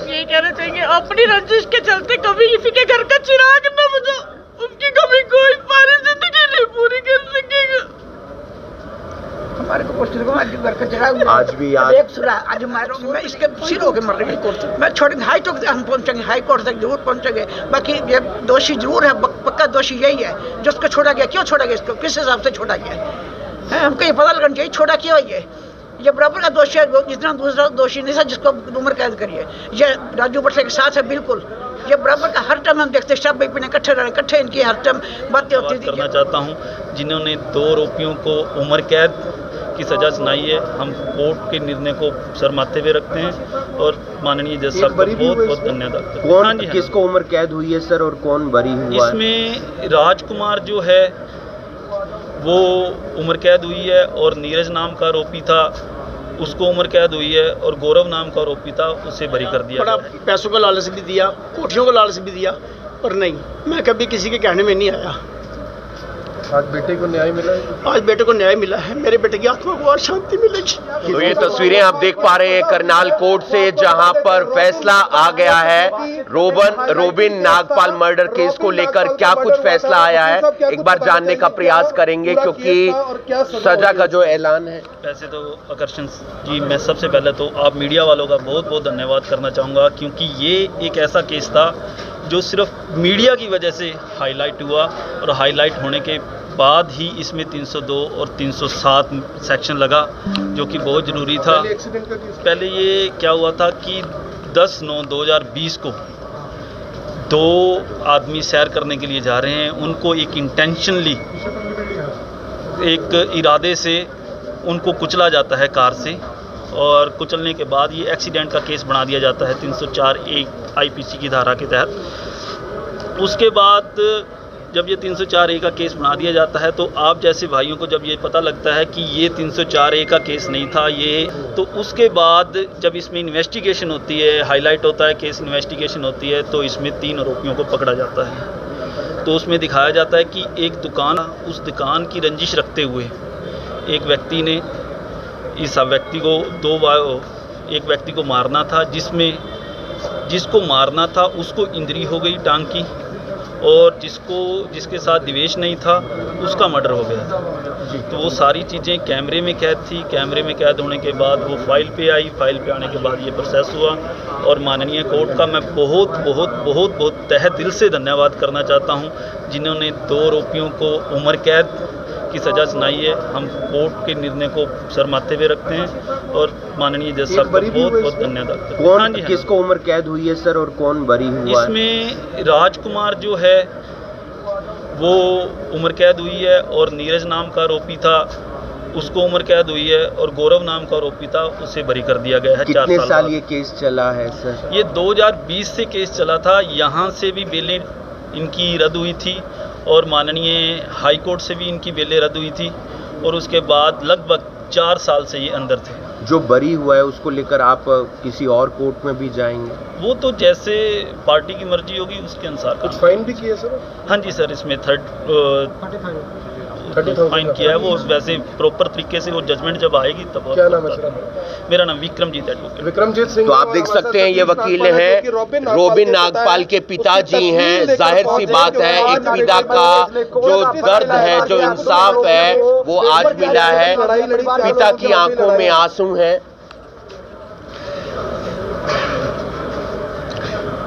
यही कहना चाहेंगे, अपनी रंजिश के चलते कभी किसी के घर का चिराग न बुझो, उसकी कभी कोई सारी जिंदगी नहीं पूरी कर सकेगा। हमारे को घर का चिराग आज भी याद आज मैं इसके सिर होकर मर रही हूँ। मैं छोड़ हाई कोर्ट तक हम पहुंचेंगे, हाई कोर्ट तक जरूर पहुंचेंगे। बाकी ये दोषी जरूर है, पक्का दोषी यही है जो उसको छोड़ा गया। क्यों छोड़ा गया इसको, किस हिसाब से छोड़ा गया है? हमको ये पता लगना चाहिए छोड़ा क्यों ये बराबर का दोषी है जितना दूसरा दोषी नहीं था जिसको उम्र कैद करिए। ये राजू बटले के साथ है बिल्कुल, ये बराबर का हर टाइम हम देखते हैं सब भाई इकट्ठे रहे, इकट्ठे इनकी हर टाइम बातें होती थी। करना चाहता हूँ जिन्होंने 2 आरोपियों को उम्र कैद की सजा सुनाई है, हम कोर्ट के निर्णय को सर माथे पे रखते हैं और माननीय जज साहब का बहुत बहुत धन्यवाद करते हैं। कौन किसको उम्र कैद हुई है सर और कौन बरी हुआ है? इसमें राजकुमार जो है वो उम्र कैद हुई है और नीरज नाम का आरोपी था उसको उम्र कैद हुई है और गौरव नाम का आरोपी था उसे बरी कर दिया। बड़ा पैसों का लालच भी दिया, कोठियों का लालच भी दिया, पर नहीं, मैं कभी किसी के कहने में नहीं आया। आज बेटे को न्याय मिला है? आज बेटे को न्याय मिला है, मेरे बेटे की आत्मा को और शांति मिलेगी। तो ये तस्वीरें आप देख पा रहे हैं करनाल कोर्ट से, जहां पर फैसला आ गया है रोबिन नागपाल मर्डर केस को लेकर। क्या कुछ फैसला आया है एक बार जानने का प्रयास करेंगे, क्योंकि सजा का जो ऐलान है। वैसे तो आकर्षण जी, मैं सबसे पहले तो आप मीडिया वालों का बहुत बहुत धन्यवाद करना चाहूँगा, क्योंकि ये एक ऐसा केस था जो सिर्फ मीडिया की वजह से हाईलाइट हुआ और हाईलाइट होने के बाद ही इसमें 302 और 307 सेक्शन लगा, जो कि बहुत ज़रूरी था। पहले ये क्या हुआ था कि 10/9/2020 को 2 आदमी सैर करने के लिए जा रहे हैं, उनको एक इंटेंशनली एक इरादे से उनको कुचला जाता है कार से, और कुचलने के बाद ये एक्सीडेंट का केस बना दिया जाता है 304(1) IPC की धारा के तहत। उसके बाद जब ये 304(A) का केस बना दिया जाता है, तो आप जैसे भाइयों को जब ये पता लगता है कि ये 304(A) का केस नहीं था ये, तो उसके बाद जब इसमें इन्वेस्टिगेशन होती है, हाईलाइट होता है केस, इन्वेस्टिगेशन होती है, तो इसमें 3 आरोपियों को पकड़ा जाता है। तो उसमें दिखाया जाता है कि एक दुकान, उस दुकान की रंजिश रखते हुए एक व्यक्ति ने इस व्यक्ति को एक व्यक्ति को मारना था, जिसको मारना था उसको इंजरी हो गई टांग की, और जिसके साथ दिवेश नहीं था उसका मर्डर हो गया। तो वो सारी चीज़ें कैमरे में कैद थी। कैमरे में कैद होने के बाद वो फाइल पे आई, फाइल पे आने के बाद ये प्रोसेस हुआ, और माननीय कोर्ट का मैं बहुत बहुत बहुत बहुत तहे दिल से धन्यवाद करना चाहता हूँ जिन्होंने 2 आरोपियों को उम्र कैद की सजा सुनाई है। हम कोर्ट के निर्णय को सर माथे पे रखते हैं और माननीय जज साहब का बहुत बहुत धन्यवाद करते हैं। कौन किसको उम्र कैद हुई है सर और कौन बरी हुआ है? इसमें राजकुमार जो है वो उम्र कैद हुई है और नीरज नाम का आरोपी था उसको उम्र कैद हुई है, और गौरव नाम का आरोपी था उसे बरी कर दिया गया है। 4 कितने साल ये केस चला है सर? ये 2020 से केस चला था। यहाँ से भी बेलें इनकी रद्द हुई थी और माननीय हाई कोर्ट से भी इनकी बेलें रद्द हुई थी, और उसके बाद लगभग 4 साल से ये अंदर थे। जो बरी हुआ है उसको लेकर आप किसी और कोर्ट में भी जाएंगे? वो तो जैसे पार्टी की मर्जी होगी उसके अनुसार। कुछ फाइन भी किया सर? हाँ जी सर, इसमें 30,000 फाइन किया है। वो वैसे प्रॉपर तरीके से वो जजमेंट जब आएगी तब। क्या नाम है सर? मेरा नाम विक्रमजीत एडवोकेट। विक्रमजीत सिंह। तो आप देख सकते हैं ये वकील हैं, रोबिन नागपाल के पिताजी हैं। जाहिर सी बात है एक पिता का जो दर्द है, जो इंसाफ है, वो आज मिला है। पिता की आंखों में आंसू हैं।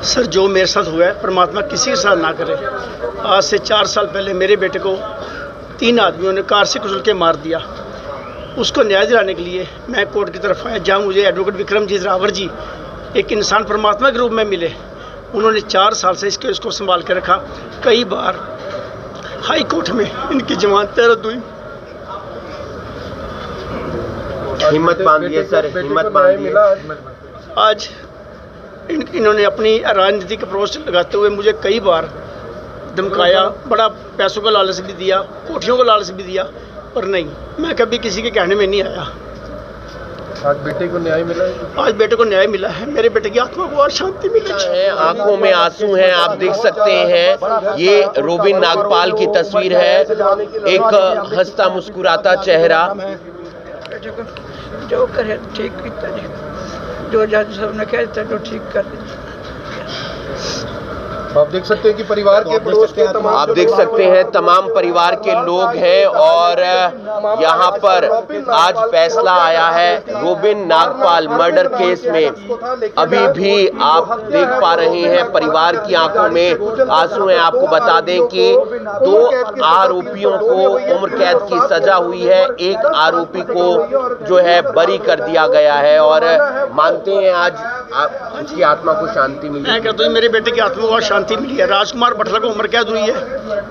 सर, जो मेरे साथ हुआ है परमात्मा किसी के साथ ना करे। आज से 4 साल पहले मेरे बेटे को 3 आदमियों ने कार से कुचल के मार दिया। उसको न्याय दिलाने के लिए मैं कोर्ट की तरफ आया, जहाँ मुझे एडवोकेट विक्रमजीत रावर जी एक इंसान परमात्मा के रूप में मिले। उन्होंने 4 साल से इसको संभाल के रखा। कई बार हाई कोर्ट में इनकी जमानत रद्द हुई। हिम्मत बांधिए सर, हिम्मत बांधिए। आज इन्होंने अपनी राजनीतिक अप्रोच लगाते हुए मुझे कई बार धमकाया, बड़ा पैसों का लालच भी दिया, कोठियों का लालच भी दिया, पर नहीं, मैं कभी किसी के कहने में नहीं आया। आज बेटे को न्याय मिला है? आज बेटे को न्याय मिला है, मेरे बेटे की आत्मा को और शांति मिलेगी। आंखों में आंसू हैं, आप देख सकते हैं। ये रोबिन नागपाल की तस्वीर है, एक हंसता मुस्कुराता चेहरा। जो करे ठीक जो जज साहब ने कहा था तो ठीक कर दीजिए। आप देख सकते हैं कि परिवार के पड़ोस के तमाम आप देख सकते हैं तमाम परिवार के लोग हैं और यहाँ पर आज फैसला आया है रोबिन नागपाल मर्डर केस में। अभी भी आप देख पा रहे हैं परिवार की आंखों में आंसू हैं। आपको बता दें कि 2 आरोपियों को उम्र कैद की सजा हुई है, एक आरोपी को जो है बरी कर दिया गया है और मानते हैं आज उसकी आत्मा को शांति मिली। मैं कहता हूँ मेरे बेटे की आत्मा को शांति मिली है। राजकुमार भटला को उम्र कैद हुई है,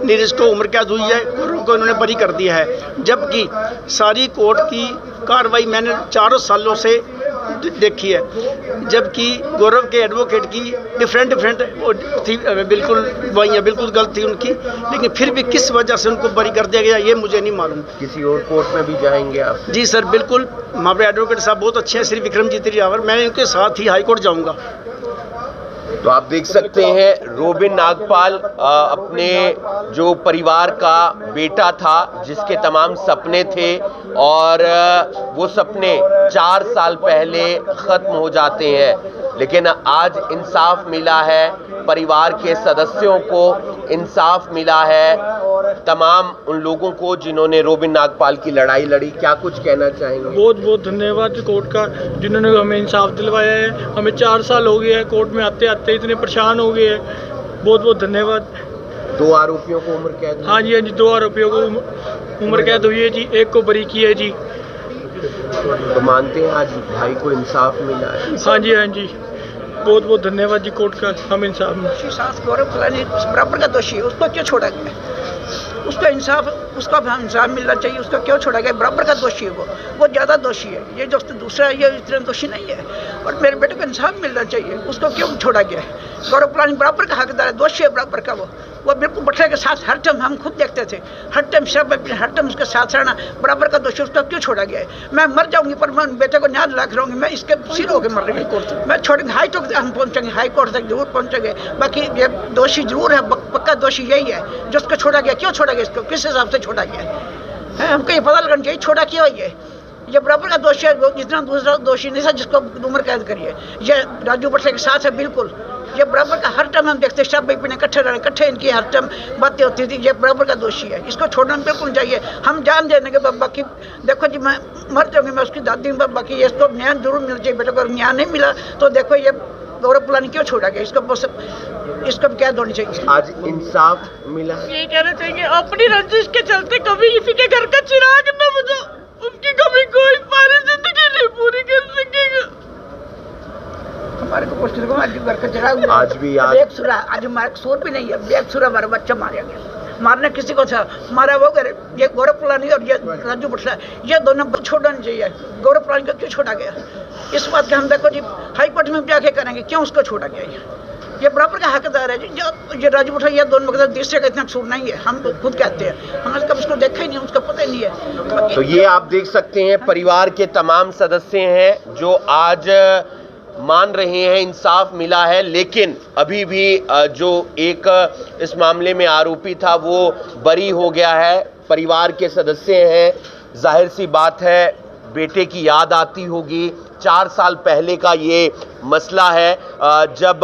नीरज को उम्र कैद हुई है, गौरव को इन्होंने बरी कर दिया है। जबकि सारी कोर्ट की कार्रवाई मैंने 4 सालों से देखी है, जबकि गौरव के एडवोकेट की डिफरेंट थी, बिल्कुल वही बिल्कुल गलत थी उनकी, लेकिन फिर भी किस वजह से उनको बरी कर दिया गया ये मुझे नहीं मालूम। किसी और कोर्ट में भी जाएंगे आप? जी सर, बिल्कुल। हमारे एडवोकेट साहब बहुत अच्छे हैं, श्री विक्रमजीत रावर, मैं इनके साथ ही हाईकोर्ट जाऊंगा। तो आप देख सकते हैं रोबिन नागपाल अपने जो परिवार का बेटा था जिसके तमाम सपने थे और वो सपने 4 साल पहले खत्म हो जाते हैं, लेकिन आज इंसाफ मिला है, परिवार के सदस्यों को इंसाफ मिला है, तमाम उन लोगों को जिन्होंने रोबिन नागपाल की लड़ाई लड़ी। क्या कुछ कहना चाहेंगे? बहुत बहुत धन्यवाद कोर्ट का जिन्होंने हमें इंसाफ दिलवाया है। हमें 4 साल हो गए हैं कोर्ट में आते आते, इतने परेशान हो गए हैं। बहुत बहुत धन्यवाद। 2 आरोपियों को उम्र कैद? हाँ जी, हाँ जी, 2 आरोपियों को उम्र कैद हुई है जी, एक को बरी की है जी। तो मानते हैं आज भाई को इंसाफ मिला है? हाँ जी, हाँ जी, बहुत बहुत धन्यवाद जी कोर्ट का, हम इंसाफ में। गौरव फलानी बराबर का दोषी है, उसको क्यों छोड़ा गया? उसका इंसाफ, उसका इंसाफ मिलना चाहिए। उसका क्यों छोड़ा गया? बराबर का दोषी है वो ज़्यादा दोषी है। ये जो दूसरा है ये इतना दोषी नहीं है, और मेरे बेटे को इंसाफ मिलना चाहिए। उसको क्यों छोड़ा गया? गौरव फलानी बराबर का हकदार है, दोषी है बराबर का। वो बिल्कुल भटले के साथ हर टाइम हम खुद देखते थे, हर टाइम सब हर टाइम उसके साथ रहना, बराबर का दोषी। उसको क्यों छोड़ा गया है? मैं मर जाऊंगी पर मैं बेटे को न्याय दिला के रहूंगी। मैं इसके सिर होकर मर रही हूँ। मैं छोड़ेंगे हाई कोर्ट, हम पहुंचेंगे हाई कोर्ट तक जरूर पहुंचेंगे। बाकी ये दोषी जरूर है, पक्का दोषी यही है जिसको छोड़ा गया। क्यों छोड़ा गया? इसको किस हिसाब से छोड़ा गया है? हमको ये पता लगना चाहिए छोड़ा क्यों ये बराबर का दोषी है। जितना दूसरा दोषी नहीं था जिसको उम्र कैद करिए, ये राजू भटले के साथ है बिल्कुल। ये बराबर का हर टाइम हम देखते सब भाई पिने इकट्ठे रहने, इकट्ठे इनकी हर टाइम बातें होती थी। ये बराबर का दोषी है, इसको छोड़ना बिल्कुल चाहिए। हम जान देने के बाकी देखो जी, मैं मर जाऊंगी, मैं उसकी दादी हूँ, बाकी इसको न्याय जरूर मिलना चाहिए। बेटे को न्याय नहीं मिला तो देखो ये गौरव फलानी क्यों छोड़ा गया? इसको कैद होनी चाहिए। आज इंसाफ मिला। यही कहना चाहिए, अपनी रंजिश के चलते कभी किसी के घर का चिराग न बुझो, उसकी कभी कोई सारी जिंदगी नहीं पूरी कर सकेगा। हमारे को आज घर का चिराग आज भी बेकसूरा, आज हमारे कसूर भी नहीं है, बेकसूरा हमारा बच्चा मारा गया। मारने किसी को था, मारा वो करे। ये गौरव फलानी और ये राजू भटला, ये दोनों छोड़ना चाहिए। गौरव फलानी को क्यों छोड़ा गया? इस बात के हम देखो जी हाई कोर्ट में जाके करेंगे क्यों उसको छोड़ा गया। ये बराबर का हकदार है जी। ये राजू भटला, ये दोनों मतलब तीसरे का इतना कसूर नहीं है, हम खुद कहते हैं। हमने कभी उसको देखा ही नहीं, उसका पता ही नहीं है। तो ये आप देख सकते हैं परिवार के तमाम सदस्य हैं जो आज मान रहे हैं इंसाफ मिला है, लेकिन अभी भी जो एक इस मामले में आरोपी था वो बरी हो गया है। परिवार के सदस्य हैं, जाहिर सी बात है बेटे की याद आती होगी। 4 साल पहले का ये मसला है। जब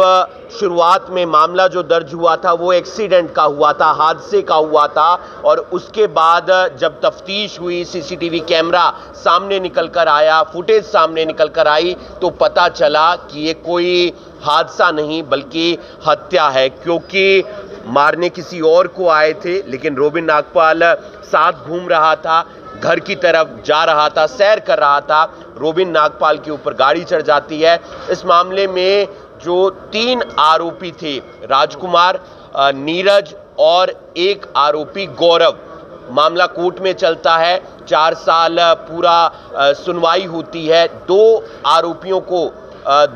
शुरुआत में मामला जो दर्ज हुआ था वो एक्सीडेंट का हुआ था, हादसे का हुआ था, और उसके बाद जब तफ्तीश हुई, सीसीटीवी कैमरा सामने निकल कर आया, फुटेज सामने निकल कर आई, तो पता चला कि ये कोई हादसा नहीं बल्कि हत्या है, क्योंकि मारने किसी और को आए थे, लेकिन रोबिन नागपाल साथ घूम रहा था, घर की तरफ जा रहा था, सैर कर रहा था। रोबिन नागपाल के ऊपर गाड़ी चढ़ जाती है। इस मामले में जो 3 आरोपी थे, राजकुमार, नीरज और एक आरोपी गौरव, मामला कोर्ट में चलता है। 4 साल पूरा सुनवाई होती है। 2 आरोपियों को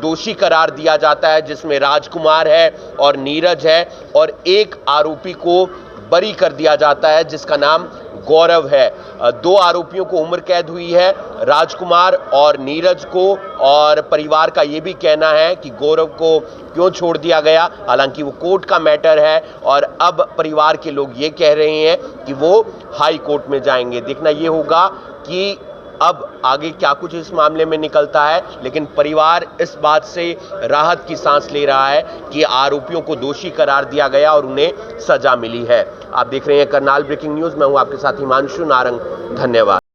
दोषी करार दिया जाता है, जिसमें राजकुमार है और नीरज है, और एक आरोपी को बरी कर दिया जाता है जिसका नाम गौरव है। 2 आरोपियों को उम्र कैद हुई है, राजकुमार और नीरज को, और परिवार का यह भी कहना है कि गौरव को क्यों छोड़ दिया गया, हालांकि वो कोर्ट का मैटर है, और अब परिवार के लोग ये कह रहे हैं कि वो हाई कोर्ट में जाएंगे। देखना ये होगा कि अब आगे क्या कुछ इस मामले में निकलता है, लेकिन परिवार इस बात से राहत की सांस ले रहा है कि आरोपियों को दोषी करार दिया गया और उन्हें सजा मिली है। आप देख रहे हैं करनाल ब्रेकिंग न्यूज, मैं हूं आपके साथ हिमांशु नारंग। धन्यवाद।